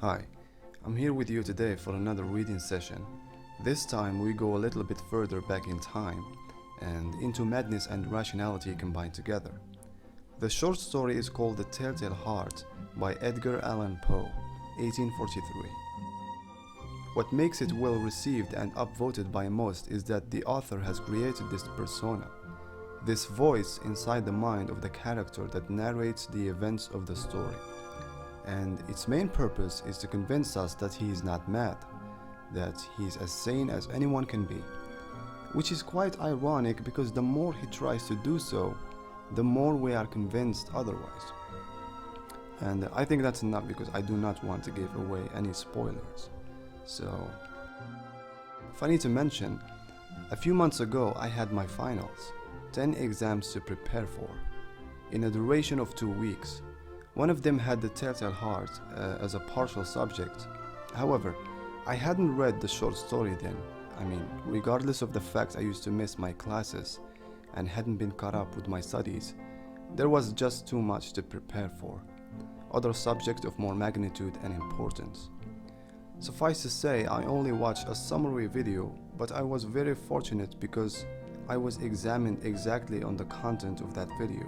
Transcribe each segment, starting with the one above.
Hi, I'm here with you today for another reading session. This time we go a little bit further back in time and into madness and rationality combined together. The short story is called The Telltale Heart by Edgar Allan Poe, 1843. What makes it well received and upvoted by most is that the author has created this persona, this voice inside the mind of the character that narrates the events of the story. And its main purpose is to convince us that he is not mad, that he is as sane as anyone can be. Which is quite ironic because the more he tries to do so, the more we are convinced otherwise. And I think that's enough because I do not want to give away any spoilers. So, funny to mention, a few months ago I had my finals, 10 exams to prepare for, in a duration of 2 weeks. One of them had the Telltale Heart as a partial subject. However, I hadn't read the short story then. Regardless of the fact I used to miss my classes and hadn't been caught up with my studies, there was just too much to prepare for. Other subjects of more magnitude and importance. Suffice to say, I only watched a summary video, but I was very fortunate because I was examined exactly on the content of that video.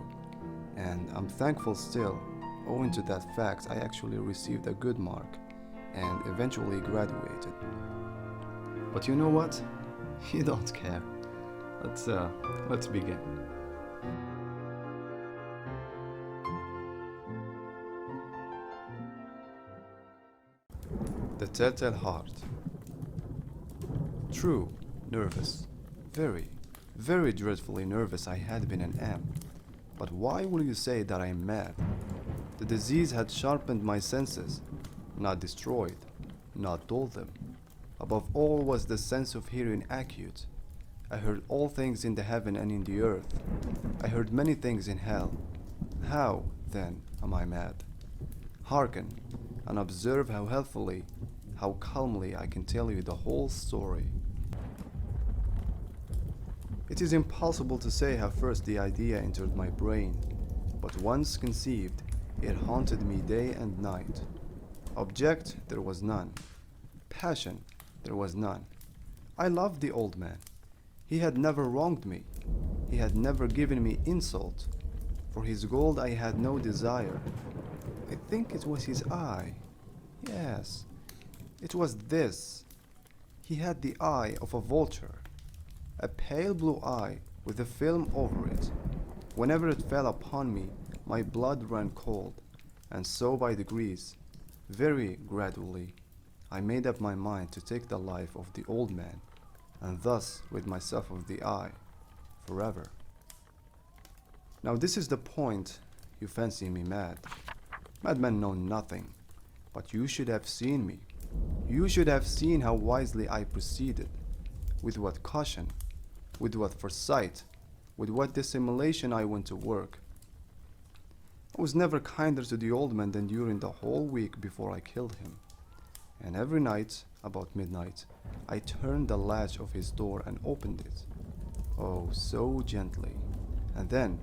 And I'm thankful still. Owing to that fact, I actually received a good mark and eventually graduated. But you know what? You don't care. Let's begin. The Telltale Heart. True, nervous. Very, very dreadfully nervous I had been and am. But why will you say that I'm mad? The disease had sharpened my senses, not destroyed, not dulled them. Above all was the sense of hearing acute. I heard all things in the heaven and in the earth. I heard many things in hell. How, then, am I mad? Hearken, and observe how healthily, how calmly I can tell you the whole story. It is impossible to say how first the idea entered my brain, but once conceived, it haunted me day and night. Object, there was none. Passion, there was none. I loved the old man. He had never wronged me. He had never given me insult. For his gold I had no desire. I think it was his eye. Yes, it was this. He had the eye of a vulture. A pale blue eye with a film over it. Whenever it fell upon me, my blood ran cold, and so by degrees, very gradually, I made up my mind to take the life of the old man, and thus rid myself of the eye, forever. Now this is the point. You fancy me mad. Madmen know nothing, but you should have seen me. You should have seen how wisely I proceeded, with what caution, with what foresight, with what dissimulation I went to work. I was never kinder to the old man than during the whole week before I killed him. And every night, about midnight, I turned the latch of his door and opened it. Oh, so gently. And then,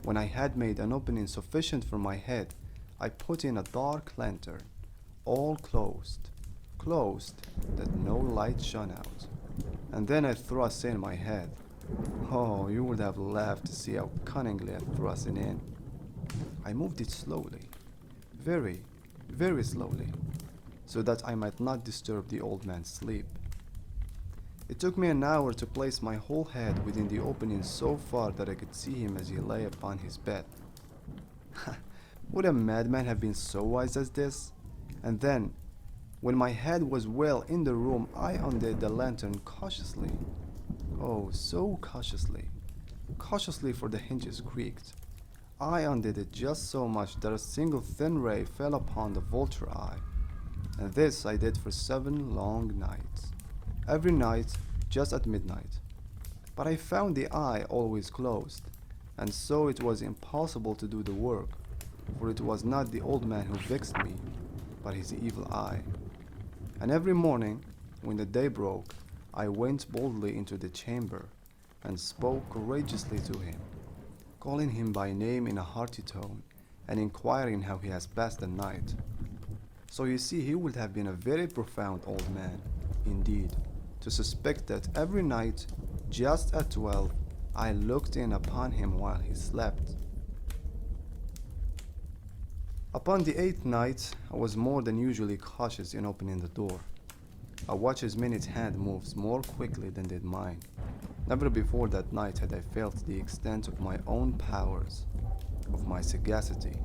when I had made an opening sufficient for my head, I put in a dark lantern, all closed, that no light shone out. And then I thrust in my head. Oh, you would have laughed to see how cunningly I thrust it in. I moved it slowly, very, very slowly, so that I might not disturb the old man's sleep. It took me an hour to place my whole head within the opening so far that I could see him as he lay upon his bed. Would a madman have been so wise as this? And then, when my head was well in the room, I undid the lantern cautiously. Oh, so cautiously. Cautiously, for the hinges creaked. I undid it just so much that a single thin ray fell upon the vulture eye. And this I did for 7 long nights. Every night, just at midnight. But I found the eye always closed, and so it was impossible to do the work, for it was not the old man who vexed me, but his evil eye. And every morning, when the day broke, I went boldly into the chamber, and spoke courageously to him, calling him by name in a hearty tone, and inquiring how he has passed the night. So you see, he would have been a very profound old man, indeed, to suspect that every night, just at 12, I looked in upon him while he slept. Upon the 8th night, I was more than usually cautious in opening the door. I watched his minute hand moves more quickly than did mine. Never before that night had I felt the extent of my own powers, of my sagacity.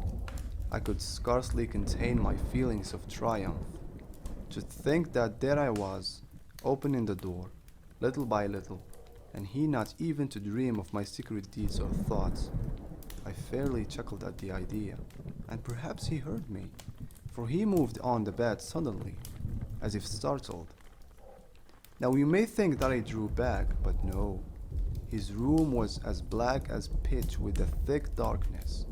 I could scarcely contain my feelings of triumph. To think that there I was, opening the door, little by little, and he not even to dream of my secret deeds or thoughts. I fairly chuckled at the idea, and perhaps he heard me, for he moved on the bed suddenly, as if startled. Now you may think that I drew back, but no. His room was as black as pitch with a thick darkness,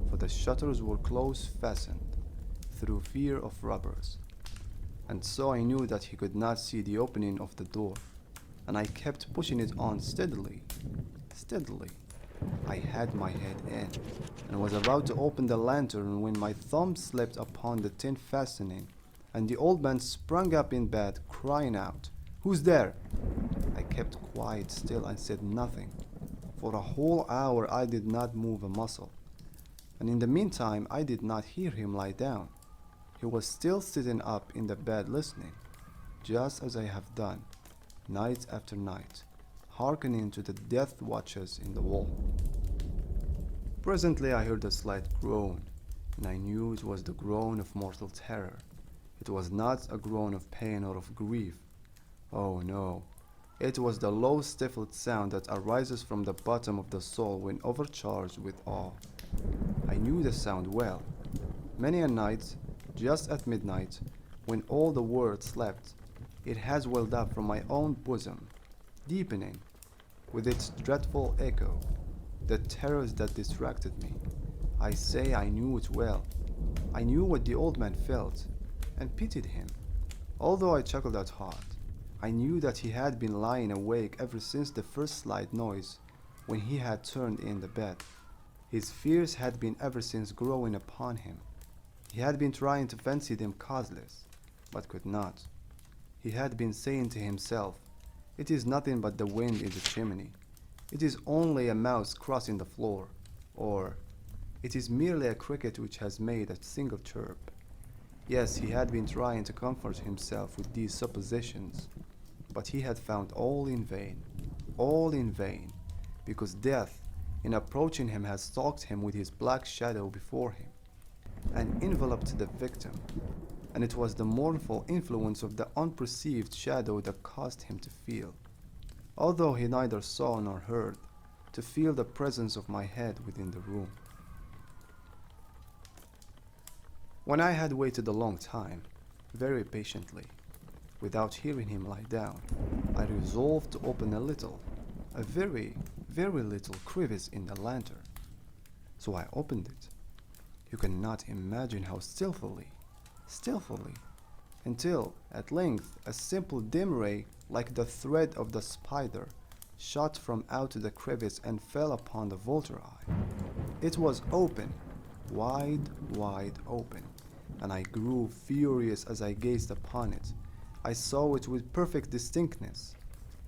for the shutters were close fastened, through fear of robbers. And so I knew that he could not see the opening of the door, and I kept pushing it on steadily. I had my head in, and was about to open the lantern when my thumb slipped upon the tin fastening, and the old man sprung up in bed, crying out, "Who's there?" I kept quite still and said nothing. For a whole hour I did not move a muscle, and in the meantime I did not hear him lie down. He was still sitting up in the bed listening, just as I have done, night after night, hearkening to the death watches in the wall. Presently I heard a slight groan, and I knew it was the groan of mortal terror. It was not a groan of pain or of grief. Oh no, it was the low stifled sound that arises from the bottom of the soul when overcharged with awe. I knew the sound well. Many a night, just at midnight, when all the world slept, it has welled up from my own bosom, deepening, with its dreadful echo, the terrors that distracted me. I say I knew it well. I knew what the old man felt, and pitied him. Although I chuckled at heart, I knew that he had been lying awake ever since the first slight noise, when he had turned in the bed. His fears had been ever since growing upon him. He had been trying to fancy them causeless, but could not. He had been saying to himself, "It is nothing but the wind in the chimney. It is only a mouse crossing the floor," or "It is merely a cricket which has made a single chirp." Yes, he had been trying to comfort himself with these suppositions, but he had found all in vain, because death, in approaching him, had stalked him with his black shadow before him, and enveloped the victim, and it was the mournful influence of the unperceived shadow that caused him to feel, although he neither saw nor heard, to feel the presence of my head within the room. When I had waited a long time, very patiently, without hearing him lie down, I resolved to open a very, very little crevice in the lantern. So I opened it. You cannot imagine how stealthily, until, at length, a simple dim ray, like the thread of the spider, shot from out the crevice and fell upon the vulture eye. It was open, wide open, and I grew furious as I gazed upon it. I saw it with perfect distinctness,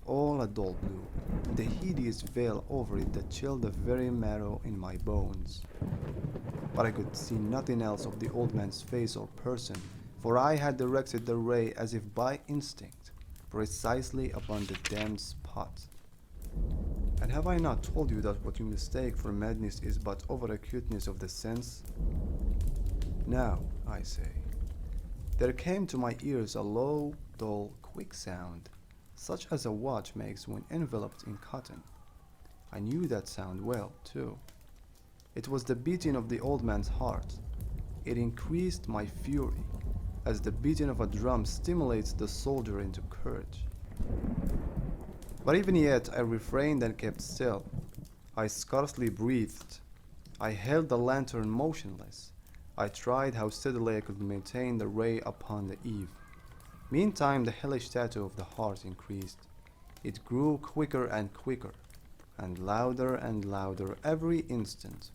all a dull blue, and a hideous veil over it that chilled the very marrow in my bones. But I could see nothing else of the old man's face or person, for I had directed the ray as if by instinct, precisely upon the damned spot. And have I not told you that what you mistake for madness is but over-acuteness of the sense? Now, I say, there came to my ears a low, dull, quick sound, such as a watch makes when enveloped in cotton. I knew that sound well, too. It was the beating of the old man's heart. It increased my fury, as the beating of a drum stimulates the soldier into courage. But even yet I refrained and kept still. I scarcely breathed. I held the lantern motionless. I tried how steadily I could maintain the ray upon the eve. Meantime the hellish tattoo of the heart increased. It grew quicker and quicker, and louder every instant.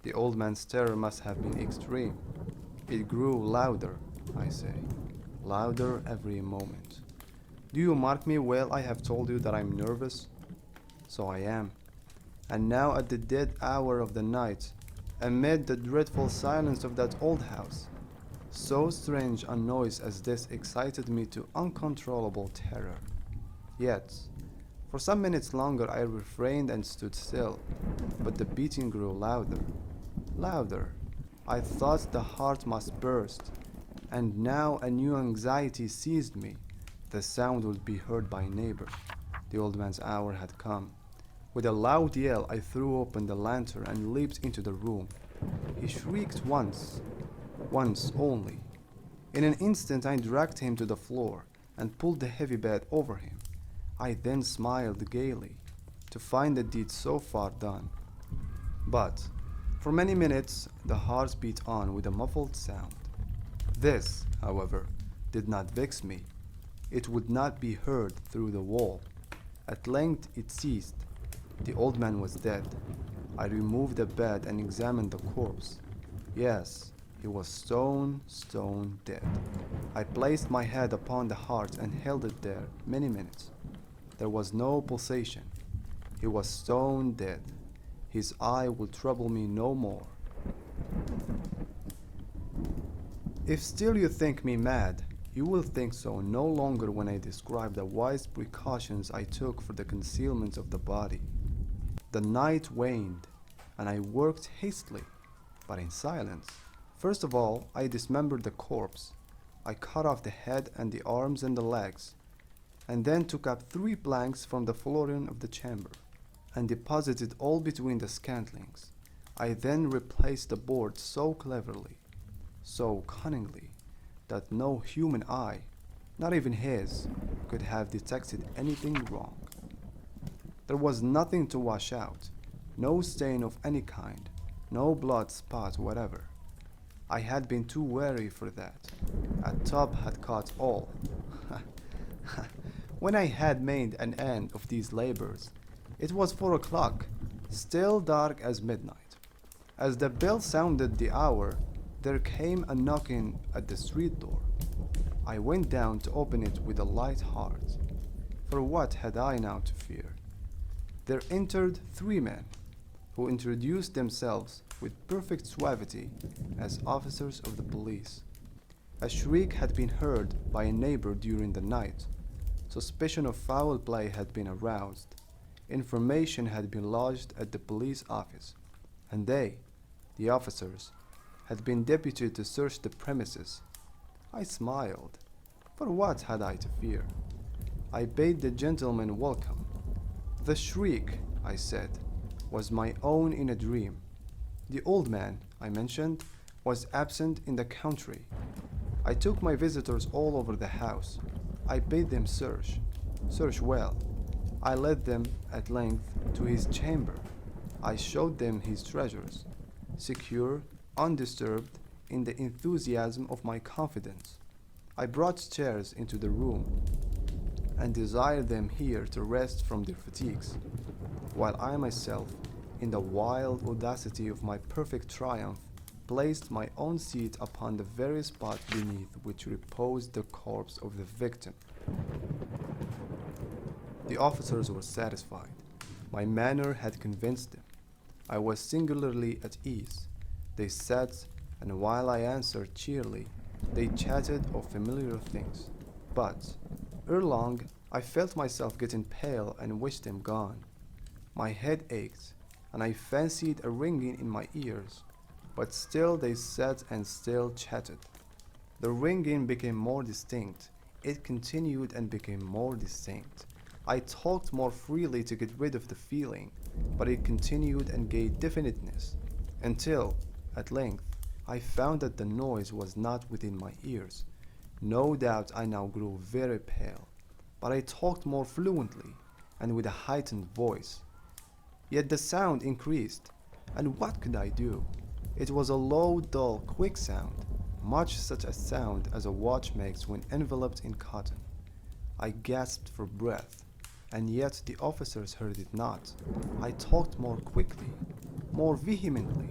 The old man's terror must have been extreme. It grew louder. I say, louder every moment. Do you mark me well? I have told you that I'm nervous. So I am. And now at the dead hour of the night, amid the dreadful silence of that old house, so strange a noise as this excited me to uncontrollable terror. Yet, for some minutes longer I refrained and stood still, but the beating grew louder, louder. I thought the heart must burst, and now a new anxiety seized me. The sound would be heard by neighbors. The old man's hour had come. With a loud yell, I threw open the lantern and leaped into the room. He shrieked once only. In an instant, I dragged him to the floor and pulled the heavy bed over him. I then smiled gaily to find the deed so far done. But for many minutes, the heart beat on with a muffled sound. This, however, did not vex me. It would not be heard through the wall. At length it ceased. The old man was dead. I removed the bed and examined the corpse. Yes, he was stone dead. I placed my head upon the heart and held it there many minutes. There was no pulsation. He was stone dead. His eye will trouble me no more. If still you think me mad, you will think so no longer when I describe the wise precautions I took for the concealment of the body. The night waned, and I worked hastily, but in silence. First of all, I dismembered the corpse. I cut off the head and the arms and the legs, and then took up 3 planks from the flooring of the chamber, and deposited all between the scantlings. I then replaced the boards so cleverly, so cunningly, that no human eye, not even his, could have detected anything wrong. There was nothing to wash out, no stain of any kind, no blood spot whatever. I had been too wary for that. A tub had caught all. When I had made an end of these labors, it was 4 o'clock, still dark as midnight. As the bell sounded the hour, there came a knocking at the street door. I went down to open it with a light heart, for what had I now to fear? There entered 3 men, who introduced themselves with perfect suavity as officers of the police. A shriek had been heard by a neighbor during the night. Suspicion of foul play had been aroused. Information had been lodged at the police office, and they, the officers, had been deputed to search the premises. I smiled, for what had I to fear? I bade the gentleman welcome. The shriek, I said, was my own in a dream. The old man, I mentioned, was absent in the country. I took my visitors all over the house. I bade them search well. I led them at length to his chamber. I showed them his treasures, secure, undisturbed in the enthusiasm of my confidence. I brought chairs into the room and desired them here to rest from their fatigues, while I myself, in the wild audacity of my perfect triumph, placed my own seat upon the very spot beneath which reposed the corpse of the victim. The officers were satisfied. My manner had convinced them. I was singularly at ease. They sat, and while I answered cheerily, they chatted of familiar things. But, ere long, I felt myself getting pale and wished them gone. My head ached, and I fancied a ringing in my ears, but still they sat and still chatted. The ringing became more distinct. It continued and became more distinct. I talked more freely to get rid of the feeling, but it continued and gained definiteness, until, at length, I found that the noise was not within my ears. No doubt I now grew very pale, but I talked more fluently and with a heightened voice. Yet the sound increased, and what could I do? It was a low, dull, quick sound, much such a sound as a watch makes when enveloped in cotton. I gasped for breath, and yet the officers heard it not. I talked more quickly, more vehemently,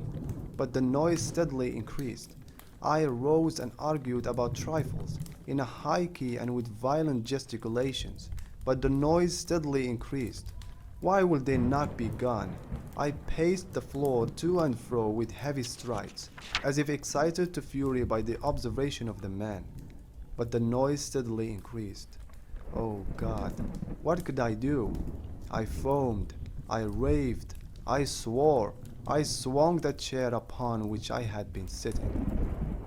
but the noise steadily increased. I rose and argued about trifles, in a high key and with violent gesticulations, but the noise steadily increased. Why would they not be gone? I paced the floor to and fro with heavy strides, as if excited to fury by the observation of the man. But the noise steadily increased. Oh God, what could I do? I foamed, I raved, I swore, I swung the chair upon which I had been sitting,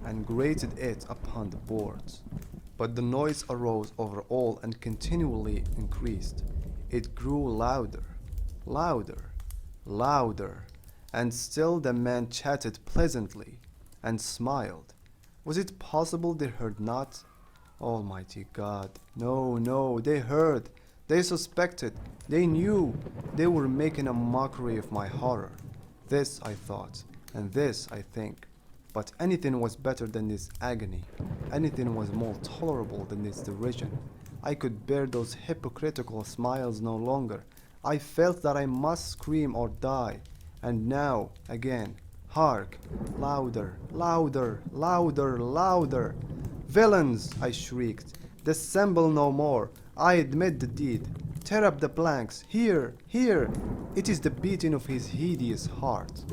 and grated it upon the boards. But the noise arose over all and continually increased. It grew louder, louder, louder, and still the man chatted pleasantly and smiled. Was it possible they heard not? Almighty God, no, no, they heard, they suspected, they knew, they were making a mockery of my horror. This I thought, and this I think. But anything was better than this agony. Anything was more tolerable than this derision. I could bear those hypocritical smiles no longer. I felt that I must scream or die. And now, again, hark! Louder, louder, louder, louder! Villains! I shrieked. Dissemble no more. I admit the deed. Tear up the planks. Here, here! It is the beating of his hideous heart.